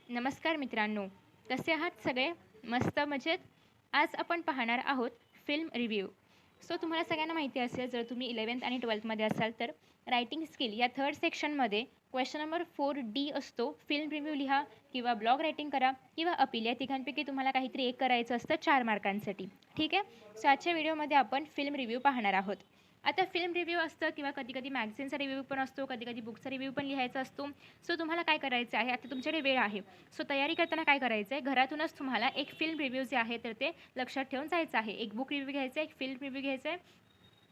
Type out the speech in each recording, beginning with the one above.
नमस्कार मित्रांनो, कसे आहात सगळे? मस्त मजेत? आज आपण पाहणार आहोत फिल्म रिव्ह्यू. तुम्हाला सगळ्यांना माहिती असेल, जर तुम्ही 11th आणि 12thमध्ये असाल तर रायटिंग स्किल या थर्ड सेक्शनमध्ये क्वेश्चन नंबर 4D असतो. फिल्म रिव्ह्यू लिहा किंवा ब्लॉग रायटिंग करा किंवा अपील या तिघांपैकी तुम्हाला काहीतरी एक करायचं असतं 4 मार्कांसाठी. ठीक आहे? आजच्या व्हिडिओमध्ये आपण फिल्म रिव्ह्यू पाहणार आहोत. आता फिल्म रिव्ह्यू असतं किंवा कधी-कधी मॅगझिनचा रिव्ह्यू पण असतो, कधी-कधी बुकचा रिव्ह्यू पण लिहायचा असतो. तुम्हाला काय करायचं आहे, आता तुमच्याकडे वेळ आहे. तयारी करताना काय करायचं आहे, घरातूनच तुम्हाला एक फिल्म रिव्ह्यू जे आहे तर ते लक्षात ठेवून जायचं आहे. एक बुक रिव्ह्यू घ्यायचा आहे, एक फिल्म रिव्ह्यू घ्यायचा आहे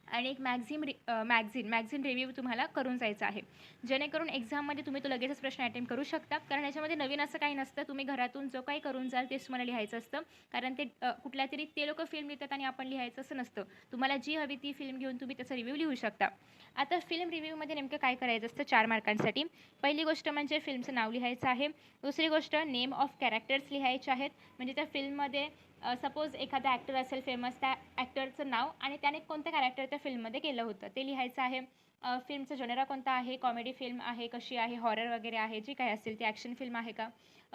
आणि एक मॅगझिन रिव्ह्यू तुम्हाला करून जायचं आहे. जेणेकरून एक्झाममध्ये तुम्ही तो लगेचच प्रश्न अटेम्प्ट करू शकता. कारण याच्यामध्ये नवीन असं काही नसतं. तुम्ही घरातून जो काही करून जाल तेच तुम्हाला लिहायचं असतं. कारण ते कुठल्या तरी ते लोकं फिल्म लिहितात आणि आपण लिहायचं असं नसतं. तुम्हाला जी हवी ती फिल्म घेऊन तुम्ही त्याचा रिव्ह्यू लिहू शकता. आता फिल्म रिव्ह्यूमध्ये नेमकं काय करायचं असतं 4 मार्कांसाठी. पहिली गोष्ट म्हणजे फिल्मचं नाव लिहायचं आहे. दुसरी गोष्ट नेम ऑफ कॅरेक्टर्स लिहायचे आहेत. म्हणजे त्या फिल्ममध्ये सपोज एखादा ॲक्टर असेल फेमस, त्या ॲक्टरचं नाव आणि त्याने कोणतं कॅरेक्टर त्या फिल्ममध्ये केलं होतं ते लिहायचं आहे. फिल्मचा जनरा कोणता आहे, कॉमेडी फिल्म आहे, कशी आहे, हॉरर वगैरे आहे, जी काही असेल ती ॲक्शन फिल्म आहे का.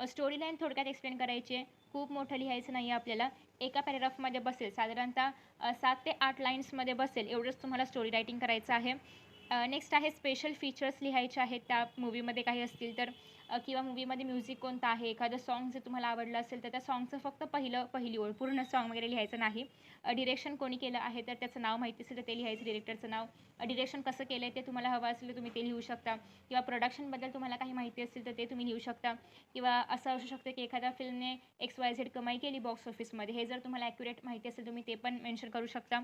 स्टोरी लाईन थोडक्यात एक्सप्लेन करायची आहे. खूप मोठं लिहायचं नाही आहे आपल्याला. एका पॅरेग्राफमध्ये बसेल साधारणतः 7 ते 8 लाईन्समध्ये बसेल एवढंच तुम्हाला स्टोरी रायटिंग करायचं आहे. नेक्स्ट आहे स्पेशल फीचर्स लिहायचे आहेत त्या मूवीमध्ये काही असतील तर, किंवा मूवीमध्ये म्युझिक कोणतं आहे, एखादं सॉन्ग जर तुम्हाला आवडलं असेल तर त्या सॉन्गचं फक्त पहिली ओळ, पूर्ण सॉन्ग वगैरे लिहायचं नाही. डिरेक्शन कोणी केलं आहे तर त्याचं नाव माहिती असेल तर ते लिहायचं, डिरेक्टरचं नाव. डिरेक्शन कसं केलं आहे ते तुम्हाला हवं असेल तर तुम्ही ते लिहू शकता. किंवा प्रोडक्शनबद्दल तुम्हाला काही माहिती असेल तर ते तुम्ही लिहू शकता. किंवा असं असू शकतं की एखाद्या फिल्मने XYZ कमाई केली बॉक्स ऑफिसमध्ये, हे जर तुम्हाला ॲक्युरेट माहिती असेल तुम्ही ते पण मेन्शन करू शकता.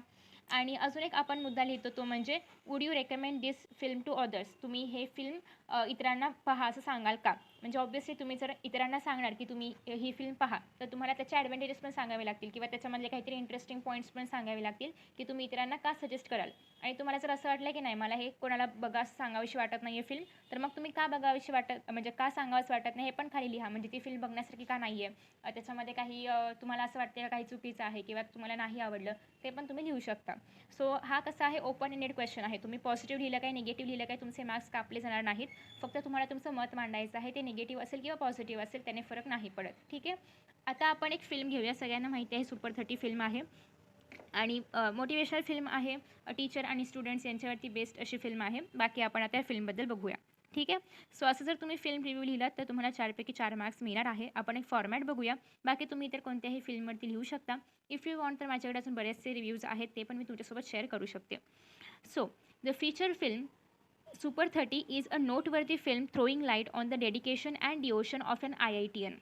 आणि अजून एक आपण मुद्दा लिहितो तो म्हणजे would you recommend this film to others. तुम्ही हे फिल्म इतरांना पहा असं सांगाल का. म्हणजे ऑब्व्हियसली तुम्ही जर इतरांना सांगणार की तुम्ही ही फिल्म पहा तर तुम्हाला त्याचे ॲडव्हांटेजेस पण सांगावे लागतील किंवा त्याच्यामधले काहीतरी इंटरेस्टिंग पॉईंट्स पण सांगावे लागतील की तुम्ही इतरांना का सजेस्ट कराल. आणि तुम्हाला जर असं वाटलं की नाही मला हे कोणाला सांगावीशी वाटत नाही आहे फिल्म, तर मग तुम्ही का बघावीशी वाटत म्हणजे का सांगावंसं वाटत नाही हे पण खाली लिहा. म्हणजे ती फिल्म बघण्यासारखी का नाही आहे, त्याच्यामध्ये काही तुम्हाला असं वाटतं का काही चुकीचं आहे किंवा तुम्हाला नाही आवडलं ते पण तुम्ही लिहू शकता. हा कसा आहे, ओपन एंडेड क्वेश्चन आहे. तुम्ही पॉझिटिव्ह लिहिलं काय, निगेटिव्ह लिहिलं काय, तुमचे मार्क्स कापले जाणार नाहीत. फक्त तुम्हाला तुमचं मत मांडायचं आहे. ते निगेटिव्ह असेल किंवा पॉझिटिव्ह असेल त्याने फरक नाही पडत. ठीक आहे. आता आपण एक फिल्म घेऊया. सगळ्यांना माहिती आहे सुपर 30 फिल्म आहे आणि मोटिवेशनल फिल्म आहे. टीचर आणि स्टुडंट्स यांच्यावरती बेस्ड अशी फिल्म आहे. बाकी आपण आता या फिल्मबद्दल बघूया. ठीक आहे. असं जर तुम्ही फिल्म रिव्ह्यू लिहिलात तर तुम्हाला 4 पैकी 4 मार्क्स मिळणार आहे. आपण एक फॉर्मॅट बघूया. बाकी तुम्ही इतर कोणत्याही फिल्मवरती लिहू शकता. इफ यू वॉन्ट तर माझ्याकडे अजून बरेचसे रिव्ह्यूज आहेत ते पण मी तुमच्यासोबत शेअर करू शकते. The feature film Super 30 is a noteworthy film throwing light on the dedication and devotion of an IITian.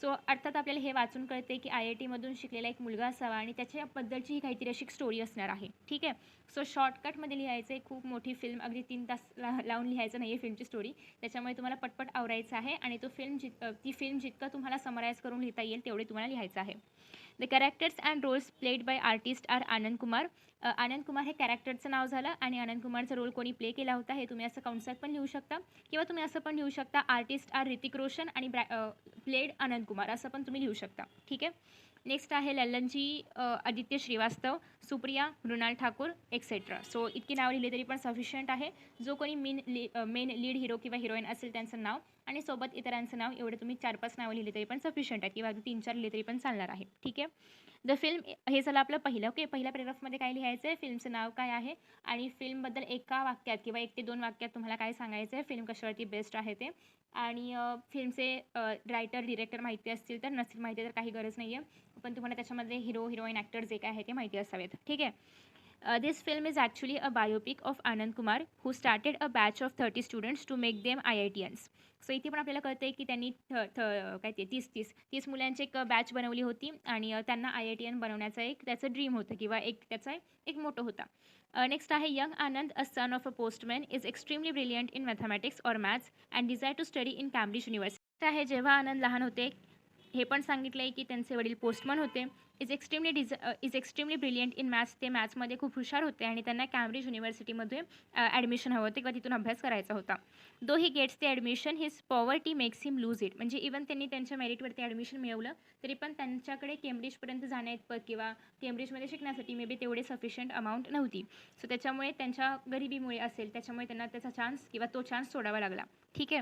अर्थात आपल्याला हे वाचून कळते की IIT शिकलेला एक मुलगा असावा आणि त्याच्याबद्दलची ही काहीतरी अशी स्टोरी असणार आहे. ठीक आहे. शॉर्टकटमध्ये लिहायचं आहे. खूप मोठी फिल्म अगदी 3 तास लावून लिहायचं नाही आहे फिल्मची स्टोरी. त्याच्यामुळे तुम्हाला पटपट आवरायचं आहे आणि ती फिल्म जितकं तुम्हाला समराईज करून लिहिता येईल तेवढे तुम्हाला लिहायचं आहे. The characters and roles played by artist R Anand Kumar. Anand Kumar हे कॅरेक्टरचं नाव झालं आणि आनंद कुमारचा रोल कोणी प्ले केला होता हे तुम्ही असं कंसात पण लिहू शकता किंवा तुम्ही असं पण लिहू शकता आर्टिस्ट आर ऋतिक रोशन आणि प्लेड आनंद कुमार असं पण तुम्ही लिहू शकता. ठीक आहे. नेक्स्ट आहे लल्लनजी आदित्य श्रीवास्तव, सुप्रिया मृणाल ठाकूर एक्सेट्रा. इतकी नाव लिहिली तरी पण सफिशियंट आहे. जो कोणी मेन लीड हिरो किंवा हिरोईन असेल त्यांचं नाव आणि सोबत इतरांचं नाव, एवढे तुम्ही 4-5 नावं लिहिली तरी पण सफिशियंट आहे किंवा 3-4 लिहिले तरी पण चालणार आहे. ठीक आहे. द फिल्म हे झालं आपलं पहिलं. ओके. पहिल्या पॅरेग्राफमध्ये काय लिहायचं आहे, फिल्मचं नाव काय आहे आणि फिल्मबद्दल एका वाक्यात किंवा 1 ते 2 वाक्यात तुम्हाला काय सांगायचं आहे, फिल्म कशावरती बेस्ड आहे ते. आणि फिल्मचे रायटर डिरेक्टर माहिती असतील तर, नसेल माहिती तर काही गरज नाही आहे. पण तुम्हाला त्याच्यामध्ये हिरो हिरोईन ॲक्टर जे काय आहे ते माहिती असावेत. ठीक आहे. This film is actually a biopic of Anand Kumar, who started a batch of 30 students to make them IITians. इथे पण आपल्याला कळतं आहे की त्यांनी काय ते 30 मुलांची एक बॅच बनवली होती आणि त्यांना IITian बनवण्याचं एक त्याचं ड्रीम होतं किंवा त्याचा एक मोटो होता. नेक्स्ट आहे young Anand, a son of a postman, is extremely brilliant in mathematics or maths and desire to study in Cambridge university. आहे जेव्हा आनंद लहान होते, हे पण सांगितलं आहे की त्यांचे वडील पोस्टमन होते. Is extremely brilliant in maths. ते मॅथ्समध्ये खूप हुशार होते आणि त्यांना कॅम्ब्रिज युनिव्हर्सिटीमध्ये ॲडमिशन हवं होतं किंवा तिथून अभ्यास करायचा होता. Though he gets the admission, his poverty makes him lose it. म्हणजे इवन त्यांनी त्यांच्या मेरिटवरती ॲडमिशन मिळवलं तरी पण त्यांच्याकडे केम्ब्रिजपर्यंत जाण्याइतपत किंवा केम्ब्रिजमध्ये शिकण्यासाठी मे बी तेवढे सफिशियंट अमाऊंट नव्हती. त्याच्यामुळे त्यांच्या गरिबीमुळे असेल त्याच्यामुळे त्यांना त्याचा चान्स किंवा तो चान्स सोडावा लागला. ठीक आहे.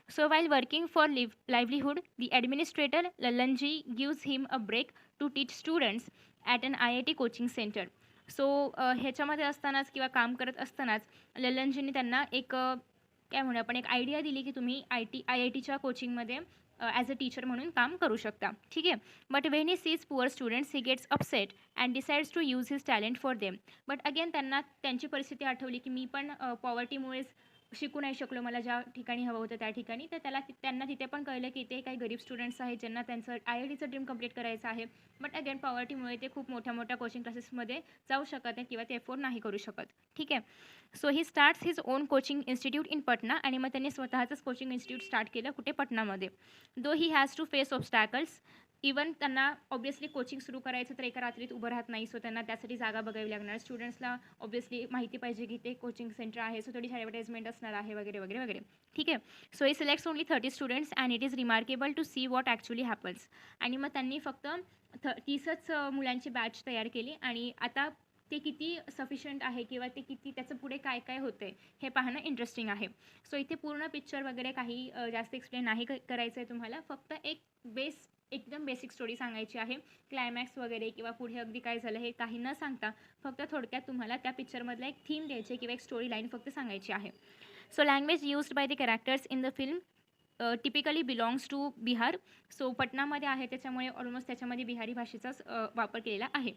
So while working for livelihood the administrator Lallanji gives him a break to teach students at an IIT coaching centre. So ह्याच्यामध्ये असतानाच किंवा काम करत असतानाच लल्लनजींनी त्यांना एक काय म्हणू आपण एक आयडिया दिली की तुम्ही IITच्या कोचिंगमध्ये ॲज अ टीचर म्हणून काम करू शकता. ठीक आहे. But when he sees poor students he gets upset and decides to use his talent for them. But again त्यांना त्यांची परिस्थिती आठवली की मी पण पॉवर्टीमुळेच शिकू नाही शकलो मला ज्या ठिकाणी हवं होतं त्या ठिकाणी. तर त्यांना तिथे पण कळलं की ते काही गरीब स्टुडंट्स आहेत ज्यांना त्यांचं IITचं ड्रीम कंप्लीट करायचं आहे. बट अगेन पॉवर्टीमुळे ते खूप मोठ्या मोठ्या कोचिंग क्लासेसमध्ये जाऊ शकत नाही किंवा ते अफोर्ड नाही करू शकत. ठीक आहे. So he starts his own coaching institute in Patna आणि मग त्यांनी स्वतःचंच कोचिंग इन्स्टिट्यूट स्टार्ट केलं कुठे पटनामध्ये. Though he has to face obstacles. Even त्यांना ऑब्वियसली कोचिंग सुरू करायचं तर एका रात्रीत उभं राहत नाही. सो त्यांना त्यासाठी जागा बघावी लागणार. स्टुडंट्सला ऑब्वियसली माहिती पाहिजे की ते कोचिंग सेंटर आहे. सो थोडी ॲडव्हर्टाइजमेंट असणार आहे वगैरे वगैरे वगैरे. ठीक आहे. So he selects only 30 students and it is remarkable to see what actually happens. आणि मग त्यांनी फक्त 30च मुलांची बॅच तयार केली आणि आता ते किती सफिशियंट आहे किंवा ते किती त्याचं पुढे काय काय होतं आहे हे पाहणं इंटरेस्टिंग आहे. सो इथे पूर्ण पिक्चर वगैरे काही जास्त एक्सप्लेन नाही करायचं आहे तुम्हाला. फक्त एक एकदम बेसिक स्टोरी सांगायची आहे. क्लायमॅक्स वगैरे किंवा पुढे अगदी काय झालं हे काही न सांगता फक्त थोडक्यात तुम्हाला त्या पिक्चरमधला एक थीम द्यायची किंवा एक स्टोरी लाईन फक्त सांगायची आहे. So language used by the characters in the film typically belongs to Bihar. So पटनामध्ये आहे त्याच्यामुळे ऑलमोस्ट त्याच्यामध्ये बिहारी भाषेचाच वापर केलेला आहे.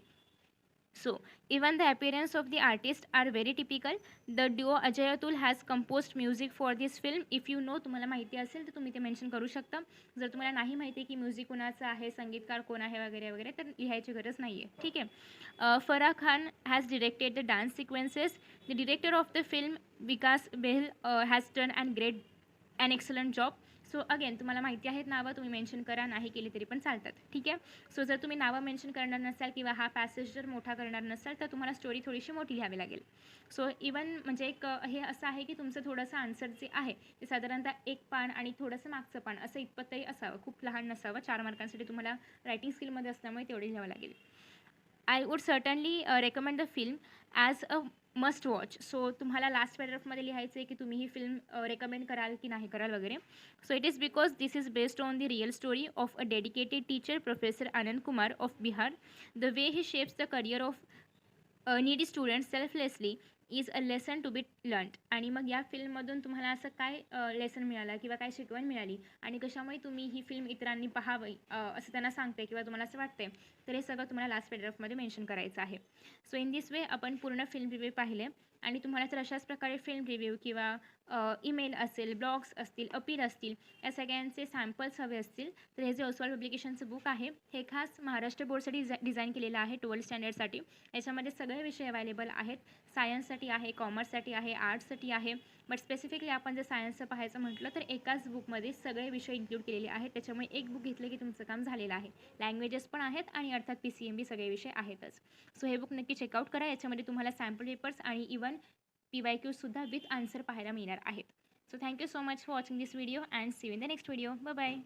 So, even the appearance of the artists are very typical. The duo Ajay Atul has composed music for this film. If you know, तुम्हाला माहिती असेल तर तुम्ही ते मेन्शन करू शकता. जर तुम्हाला नाही माहिती की म्युझिक कोणाचं आहे, संगीतकार कोण आहे वगैरे वगैरे तर लिहायची गरज नाही आहे. ठीक आहे. Farah Khan has directed the dance sequences. The director of the film Vikas Behl has done and excellent job. So again तुम्हाला माहिती आहेत नावं तुम्ही मेन्शन करा, नाही केली तरी पण चालतात. ठीक आहे. सो जर तुम्ही नावं मेन्शन करणार नसाल किंवा हा पॅसेज जर मोठा करणार नसाल तर तुम्हाला स्टोरी थोडीशी मोठी लिहावी लागेल. सो इवन म्हणजे एक हे असं आहे की तुमचं थोडंसं आन्सर जे आहे ते साधारणतः एक पान आणि थोडंसं मागचं पान असं इतपतही असावं, खूप लहान नसावं. 4 मार्कांसाठी तुम्हाला रायटिंग स्किलमध्ये असल्यामुळे तेवढे लिहावं लागेल. I would certainly recommend the film as a must watch. So तुम्हाला लास्ट पॅराग्राफमध्ये लिहायचं आहे की तुम्ही ही फिल्म रेकमेंड कराल की नाही कराल वगैरे. So it is because this is based on the real story of a dedicated teacher professor Anand Kumar of Bihar. The way he shapes the career of needy student selflessly is a lesson to be learned. आणि मग या फिल्ममधून तुम्हाला असं काय lesson मिळालं किंवा काय शिकवण मिळाली आणि कशामुळे तुम्ही ही फिल्म इतरांनी पाहावी असं त्यांना सांगते किंवा तुम्हाला असं वाटते तर हे सगळं तुम्हाला लास्ट पॅराग्राफमध्ये मेन्शन करायचं आहे. सो इन दिस वे आपण पूर्ण फिल्म रिव्ह्यू पाहिले आणि तुम्हाला जर अशाच प्रकारे फिल्म रिव्ह्यू किंवा ईमेल असेल, ब्लॉग्स असतील, अपील असतील या सगळ्यांचे सॅम्पल्स हवे असतील तर हे जे ओसवाल पब्लिकेशनचं बुक आहे हे खास महाराष्ट्र बोर्डसाठी डिझाईन केलेलं आहे 12th स्टँडर्डसाठी. याच्यामध्ये सगळे विषय अवेलेबल आहेत. सायन्ससाठी आहे, कॉमर्ससाठी आहे, आर्ट्ससाठी आहे. बट स्पेसिफिकली आपण जर सायन्सचं पाहायचं म्हटलं तर एकाच बुकमध्ये सगळे विषय इन्क्लूड केलेले आहेत. त्याच्यामुळे एक बुक घेतलं की तुमचं काम झालेलं आहे. लँग्वेजेस पण आहेत आणि अर्थात PCMB सगळे विषय आहेतच. सो हे बुक नक्की चेकआउट करा. याच्यामध्ये तुम्हाला सॅम्पल पेपर्स आणि इवन PYQसुद्धा विथ आन्सर पाहायला मिळणार आहेत. So thank you so much for watching this video and see you in the next video. Bye bye.